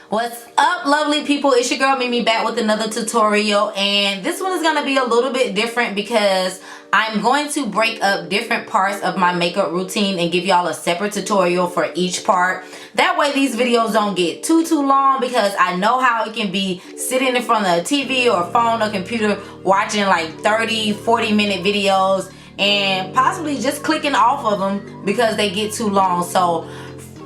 What's up, lovely people? It's your girl Mimi back with another tutorial, and this one is going to be a little bit different because I'm going to break up different parts of my makeup routine and give y'all a separate tutorial for each part. That way these videos don't get too long, because I know how it can be sitting in front of a TV or phone or computer watching like 30-40 minute videos and possibly just clicking off of them because they get too long. So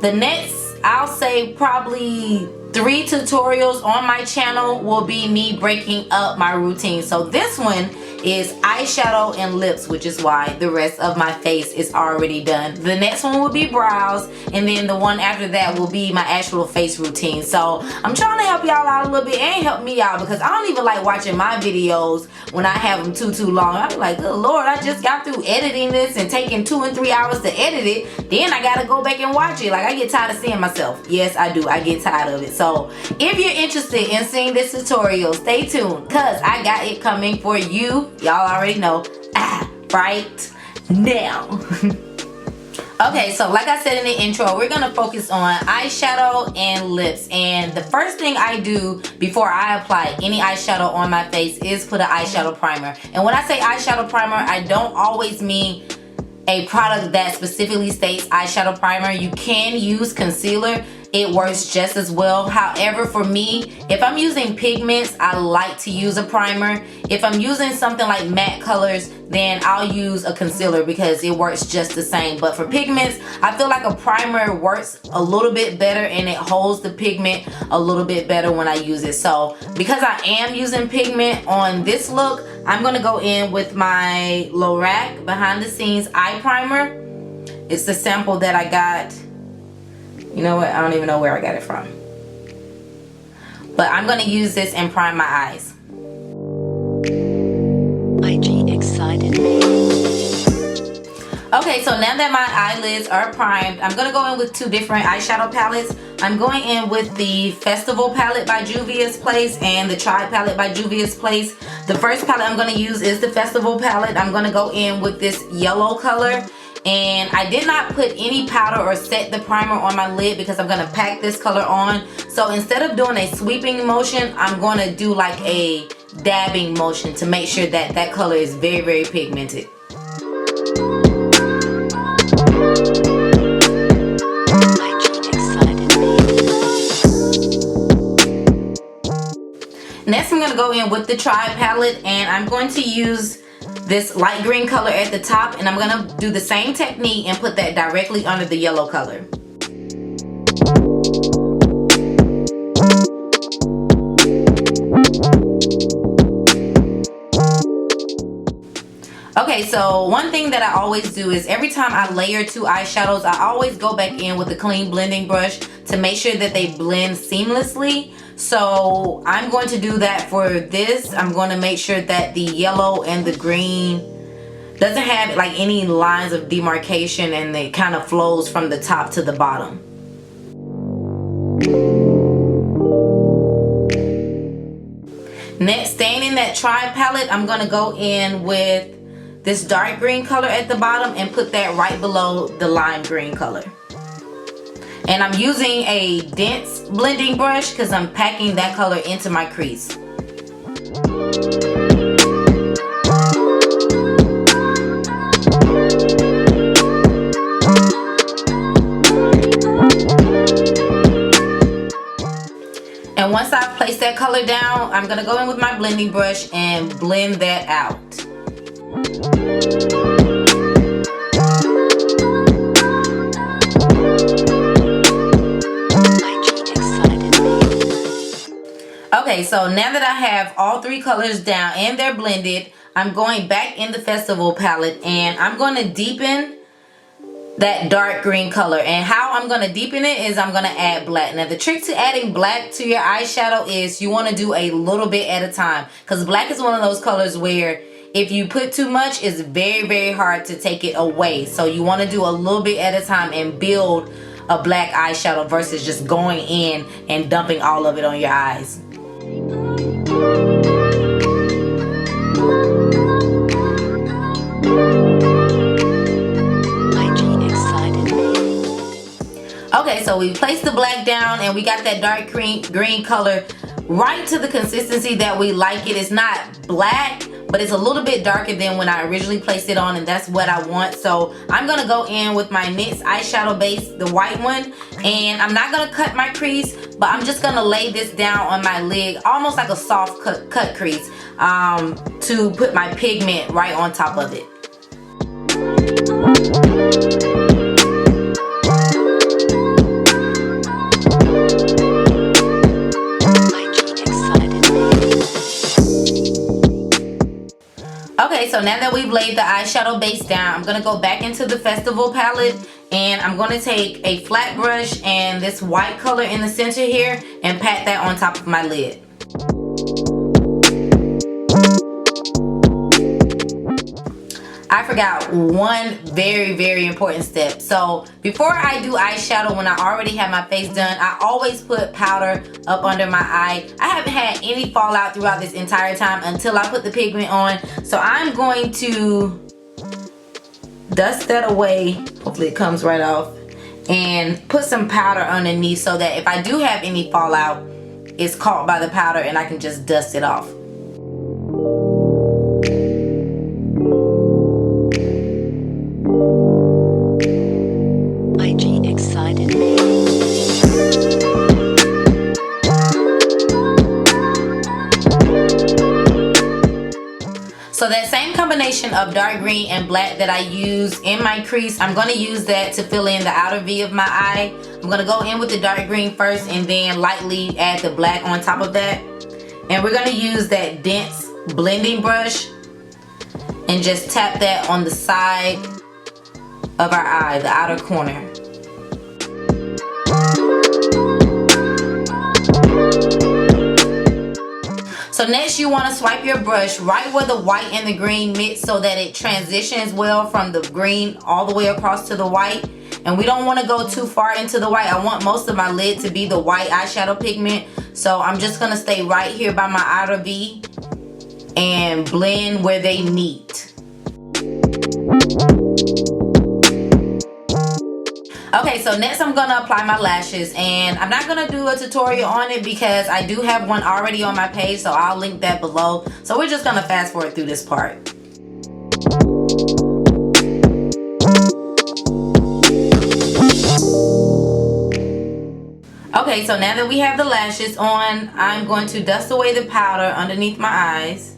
the next, I'll say probably 3 tutorials on my channel will be me breaking up my routine. So this one is eyeshadow and lips, which is why the rest of my face is already done. The next one will be brows, and then the one after that will be my actual face routine. So I'm trying to help y'all out a little bit and help me out, because I don't even like watching my videos when I have them too long. I'm like, good Lord, I just got through editing this and taking 2 and 3 hours to edit it. Then I gotta go back and watch it. Like, I get tired of seeing myself. Yes, I do. I get tired of it. So if you're interested in seeing this tutorial, stay tuned, because I got it coming for you. Y'all already know, right now. Okay, so like I said in the intro, we're gonna focus on eyeshadow and lips. And the first thing I do before I apply any eyeshadow on my face is put an eyeshadow primer. And when I say eyeshadow primer, I don't always mean a product that specifically states eyeshadow primer. You can use concealer. It works just as well. However, for me, if I'm using pigments, I like to use a primer. If I'm using something like matte colors, then I'll use a concealer because it works just the same. But for pigments, I feel like a primer works a little bit better and it holds the pigment a little bit better when I use it. So because I am using pigment on this look, I'm gonna go in with my Lorac Behind the Scenes Eye Primer. It's the sample that I got. You know what? I don't even know where I got it from. But I'm going to use this and prime my eyes. IG excited. Okay, so now that my eyelids are primed, I'm going to go in with 2 different eyeshadow palettes. I'm going in with the Festival palette by Juvia's Place and the Tribe palette by Juvia's Place. The first palette I'm going to use is the Festival palette. I'm going to go in with this yellow color. And I did not put any powder or set the primer on my lid because I'm going to pack this color on. So instead of doing a sweeping motion, I'm going to do like a dabbing motion to make sure that that color is very pigmented. Next, I'm going to go in with the Tribe palette, and I'm going to use this light green color at the top, and I'm going to do the same technique and put that directly under the yellow color. Okay, so one thing that I always do is every time I layer 2 eyeshadows, I always go back in with a clean blending brush to make sure that they blend seamlessly. So I'm going to do that for this. I'm going to make sure that the yellow and the green doesn't have like any lines of demarcation, and it kind of flows from the top to the bottom. Next, staying in that Tribe palette, I'm going to go in with this dark green color at the bottom and put that right below the lime green color. And I'm using a dense blending brush because I'm packing that color into my crease. And once I've placed that color down, I'm going to go in with my blending brush and blend that out. Okay, so now that I have all 3 colors down and they're blended, I'm going back in the Festival palette and I'm going to deepen that dark green color. And how I'm going to deepen it is I'm going to add black. Now the trick to adding black to your eyeshadow is you want to do a little bit at a time, because black is one of those colors where if you put too much, it's very hard to take it away. So you want to do a little bit at a time and build a black eyeshadow versus just going in and dumping all of it on your eyes. Okay, so we placed the black down and we got that dark green color right to the consistency that we like it. It's not black, but it's a little bit darker than when I originally placed it on, and that's what I want. So I'm gonna go in with my NYX eyeshadow base, the white one, and I'm not gonna cut my crease, but I'm just gonna lay this down on my lid, almost like a soft cut crease, to put my pigment right on top of it. Okay, so now that we've laid the eyeshadow base down, I'm gonna go back into the Festival palette, and I'm gonna take a flat brush and this white color in the center here and pat that on top of my lid. I forgot one very important step. So before I do eyeshadow, when I already have my face done, I always put powder up under my eye. I haven't had any fallout throughout this entire time until I put the pigment on. So I'm going to dust that away. Hopefully it comes right off. And put some powder underneath so that if I do have any fallout, it's caught by the powder and I can just dust it off. Excited. So that same combination of dark green and black that I use in my crease, I'm going to use that to fill in the outer V of my eye. I'm going to go in with the dark green first and then lightly add the black on top of that. And we're going to use that dense blending brush and just tap that on the side of our eye, the outer corner. So next you want to swipe your brush right where the white and the green meet so that it transitions well from the green all the way across to the white. And we don't want to go too far into the white. I want most of my lid to be the white eyeshadow pigment. So I'm just going to stay right here by my outer V and blend where they meet. Okay, so next I'm gonna apply my lashes, and I'm not gonna do a tutorial on it because I do have one already on my page, so I'll link that below. So we're just gonna fast forward through this part. Okay, so now that we have the lashes on, I'm going to dust away the powder underneath my eyes.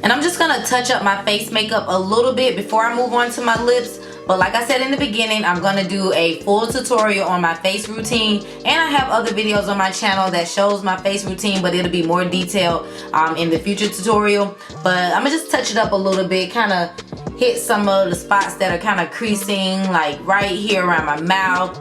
And I'm just gonna touch up my face makeup a little bit before I move on to my lips. But like I said in the beginning, I'm gonna do a full tutorial on my face routine, and I have other videos on my channel that shows my face routine, but it'll be more detailed in the future tutorial. But I'm gonna just touch it up a little bit, kind of hit some of the spots that are kind of creasing, like right here around my mouth.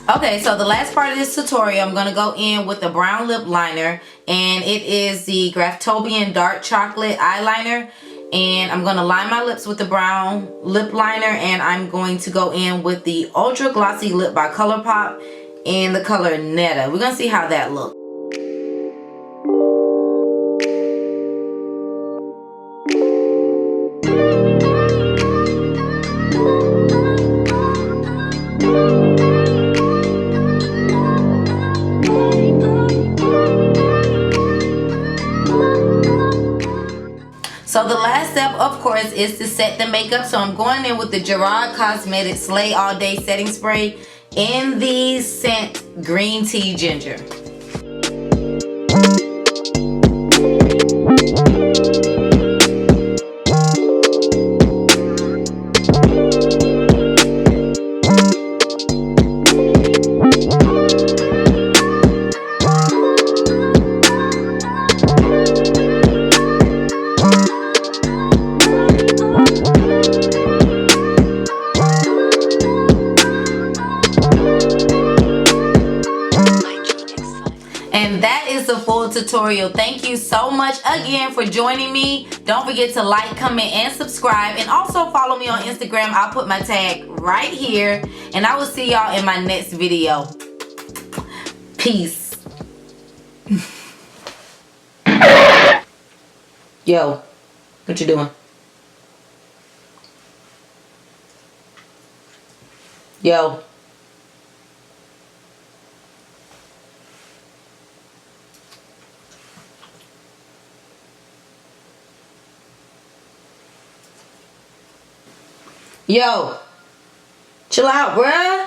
Okay, so the last part of this tutorial, I'm going to go in with a brown lip liner, and it is the Graftobian Dark Chocolate Eyeliner. And I'm going to line my lips with the brown lip liner, and I'm going to go in with the Ultra Glossy Lip by ColourPop in the color Netta. We're going to see how that looks. So the last step, of course, is to set the makeup. So I'm going in with the Gerard Cosmetics Slay All Day Setting Spray in the scent Green Tea Ginger. tutorial. Thank you so much again for joining me. Don't forget to like, comment, and subscribe. And also follow me on Instagram. I'll put my tag right here. And I will see y'all in my next video. Peace. Yo, what you doing? Yo. Yo. Chill out, bruh.